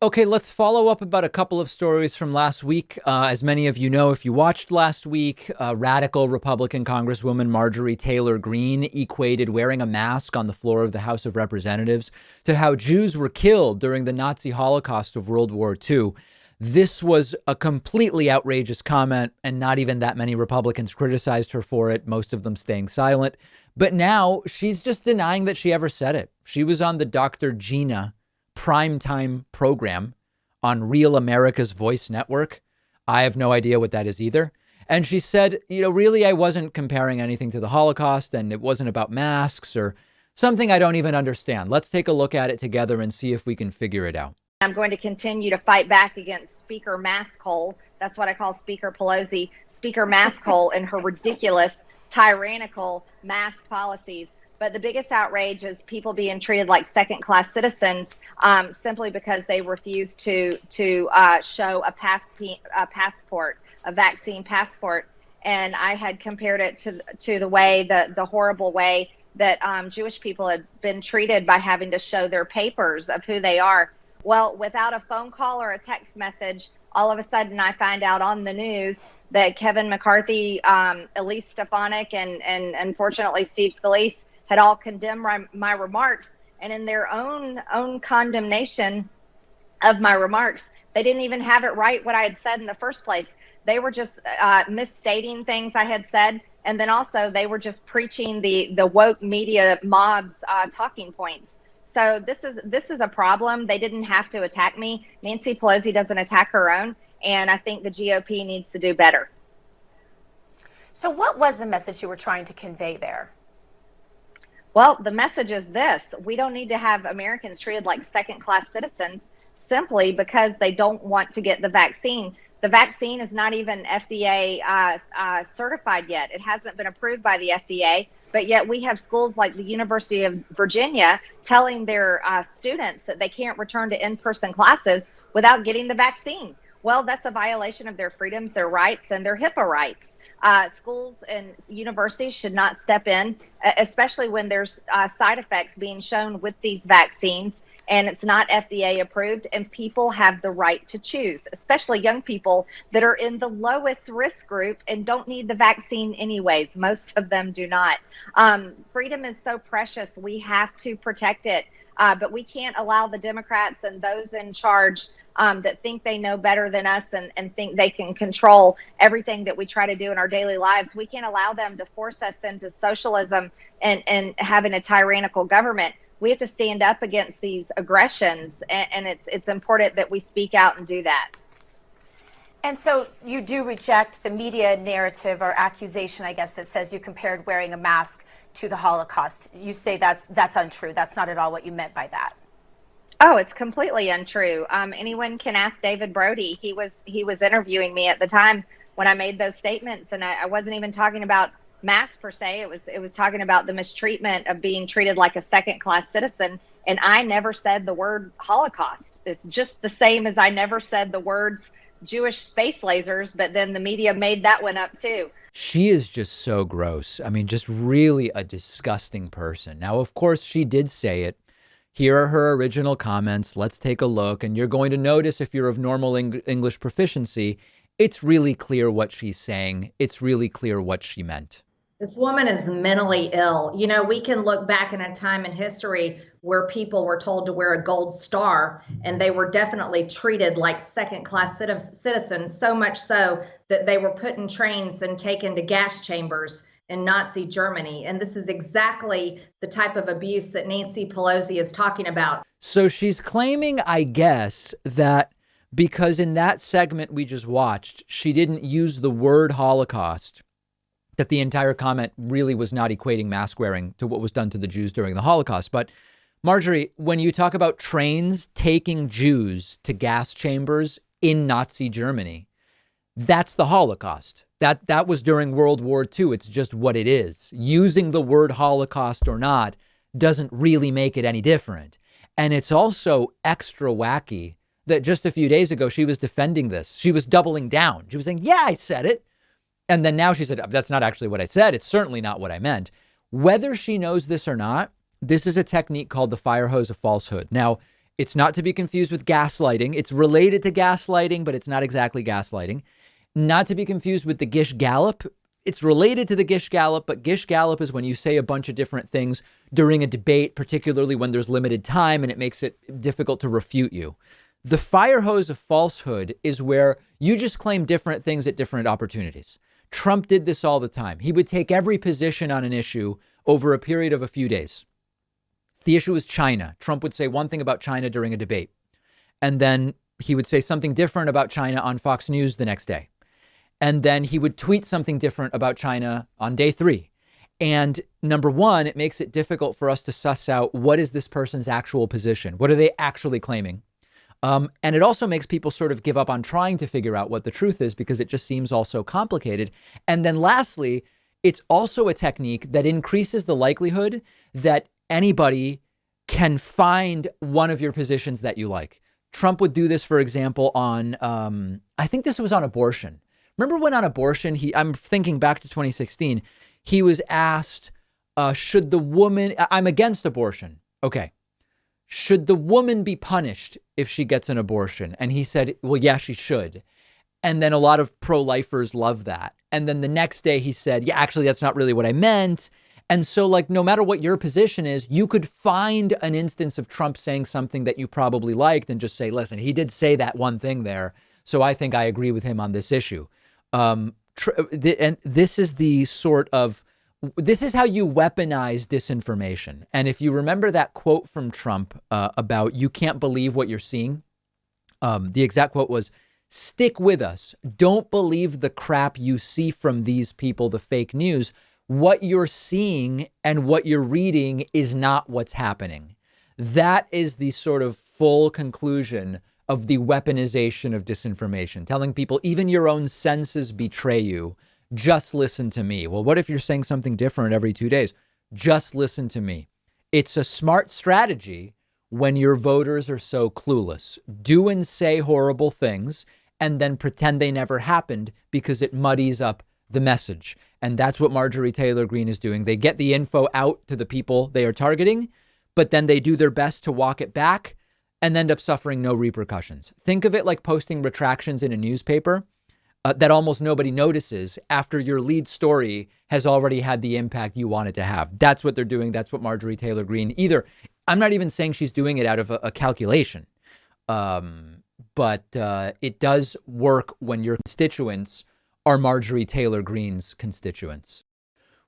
Okay, let's follow up about a couple of stories from last week. As many of you know, if you watched last week, radical Republican Congresswoman Marjorie Taylor Greene equated wearing a mask on the floor of the House of Representatives to how Jews were killed during the Nazi Holocaust of World War II. This was a completely outrageous comment, and not even that many Republicans criticized her for it, most of them staying silent. But now she's just denying that she ever said it. She was on the Dr. Gina primetime program on Real America's Voice Network. I have no idea what that is either. And she said, really, I wasn't comparing anything to the Holocaust, and it wasn't about masks or something I don't even understand. Let's take a look at it together and see if we can figure it out. I'm going to continue to fight back against Speaker Maskhole. That's what I call Speaker Pelosi, Speaker Maskhole, and her ridiculous, tyrannical mask policies. But the biggest outrage is people being treated like second-class citizens simply because they refuse to show a passport, a vaccine passport. And I had compared it to the way, the horrible way that Jewish people had been treated by having to show their papers of who they are. Well, without a phone call or a text message, all of a sudden I find out on the news that Kevin McCarthy, Elise Stefanik, and unfortunately Steve Scalise had all condemned my remarks. And in their own condemnation of my remarks, they didn't even have it right what I had said in the first place. They were just misstating things I had said. And then also they were just preaching the woke media mob's talking points. So this is a problem. They didn't have to attack me. Nancy Pelosi doesn't attack her own. And I think the GOP needs to do better. So what was the message you were trying to convey there? Well, the message is this: we don't need to have Americans treated like second-class citizens simply because they don't want to get the vaccine. The vaccine is not even FDA certified yet. It hasn't been approved by the FDA, but yet we have schools like the University of Virginia telling their students that they can't return to in-person classes without getting the vaccine. Well, that's a violation of their freedoms, their rights, and their HIPAA rights. Schools and universities should not step in, especially when there's side effects being shown with these vaccines and it's not FDA approved, and people have the right to choose, especially young people that are in the lowest risk group and don't need the vaccine anyways. Most of them do not. Freedom is so precious. We have to protect it, but we can't allow the Democrats and those in charge that think they know better than us and think they can control everything that we try to do in our daily lives. We can't allow them to force us into socialism and having a tyrannical government. We have to stand up against these aggressions, and it's important that we speak out and do that. And so you do reject the media narrative or accusation, I guess, that says you compared wearing a mask to the Holocaust. You say that's untrue. That's not at all what you meant by that. Oh, it's completely untrue. Anyone can ask David Brody. He was interviewing me at the time when I made those statements, and I wasn't even talking about masks per se. It was talking about the mistreatment of being treated like a second-class citizen, and I never said the word Holocaust. It's just the same as I never said the words Jewish space lasers, but then the media made that one up too. She is just so gross. I mean, just really a disgusting person. Now, of course, she did say it. Here are her original comments. Let's take a look. And you're going to notice, if you're of normal English proficiency, it's really clear what she's saying. It's really clear what she meant. This woman is mentally ill. You know, we can look back in a time in history where people were told to wear a gold star, and they were definitely treated like second-class citizens, so much so that they were put in trains and taken to gas chambers in Nazi Germany. And this is exactly the type of abuse that Nancy Pelosi is talking about. So she's claiming, I guess, that because in that segment we just watched, she didn't use the word Holocaust, that the entire comment really was not equating mask wearing to what was done to the Jews during the Holocaust. But Marjorie, when you talk about trains taking Jews to gas chambers in Nazi Germany, that's the Holocaust. That was during World War II. It's just what it is. Using the word Holocaust or not doesn't really make it any different. And it's also extra wacky that just a few days ago, she was defending this. She was doubling down. She was saying, yeah, I said it. And then now she said, that's not actually what I said. It's certainly not what I meant. Whether she knows this or not, this is a technique called the fire hose of falsehood. Now, It's not to be confused with gaslighting. It's related to gaslighting, but it's not exactly gaslighting. Not to be confused with the Gish Gallop. It's related to the Gish Gallop, but Gish Gallop is when you say a bunch of different things during a debate, particularly when there's limited time and it makes it difficult to refute you. The fire hose of falsehood is where you just claim different things at different opportunities. Trump did this all the time. He would take every position on an issue over a period of a few days. The issue is China. Trump would say one thing about China during a debate, and then he would say something different about China on Fox News the next day. And then he would tweet something different about China on day 3. And number one, it makes it difficult for us to suss out what is this person's actual position? What are they actually claiming? And it also makes people sort of give up on trying to figure out what the truth is because it just seems all so complicated. And then lastly, it's also a technique that increases the likelihood that anybody can find one of your positions that you like. Trump would do this, for example, on, I think this was on abortion. Remember when on abortion, I'm thinking back to 2016, he was asked, should the woman, I'm against abortion. Okay. Should the woman be punished if she gets an abortion? And he said, well, yeah, she should. And then a lot of pro-lifers love that. And then the next day he said, yeah, actually, that's not really what I meant. And so like, no matter what your position is, you could find an instance of Trump saying something that you probably liked and just say, listen, he did say that one thing there. So I think I agree with him on this issue. And this is the sort of, this is how you weaponize disinformation. And if you remember that quote from Trump about you can't believe what you're seeing, the exact quote was, stick with us. Don't believe the crap you see from these people, the fake news. What you're seeing and what you're reading is not what's happening. That is the sort of full conclusion of the weaponization of disinformation, telling people even your own senses betray you. Just listen to me. Well, what if you're saying something different every 2 days? Just listen to me. It's a smart strategy when your voters are so clueless. Do and say horrible things and then pretend they never happened because it muddies up the message. And that's what Marjorie Taylor Greene is doing. They get the info out to the people they are targeting, but then they do their best to walk it back and end up suffering no repercussions. Think of it like posting retractions in a newspaper that almost nobody notices after your lead story has already had the impact you want it to have. That's what they're doing. That's what Marjorie Taylor Greene, I'm not even saying she's doing it out of a calculation, but it does work when your constituents are Marjorie Taylor Greene's constituents.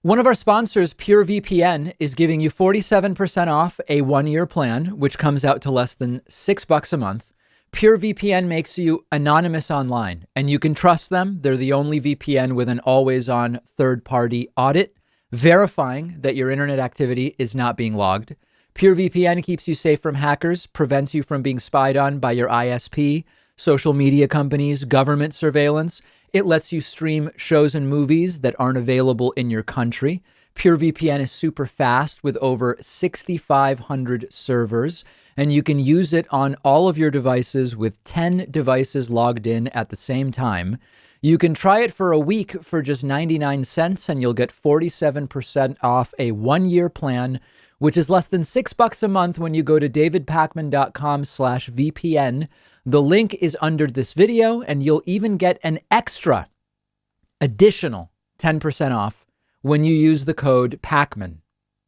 One of our sponsors, PureVPN, is giving you 47% off a 1-year plan, which comes out to less than $6 a month. PureVPN makes you anonymous online, and you can trust them. They're the only VPN with an always-on third-party audit, verifying that your internet activity is not being logged. PureVPN keeps you safe from hackers, prevents you from being spied on by your ISP, social media companies, government surveillance. It lets you stream shows and movies that aren't available in your country. PureVPN is super fast with over 6,500 servers, and you can use it on all of your devices with 10 devices logged in at the same time. You can try it for a week for just 99 cents, and you'll get 47% off a 1-year plan, which is less than $6 a month when you go to davidpakman.com/VPN. The link is under this video, and you'll even get an additional 10% off when you use the code Pakman.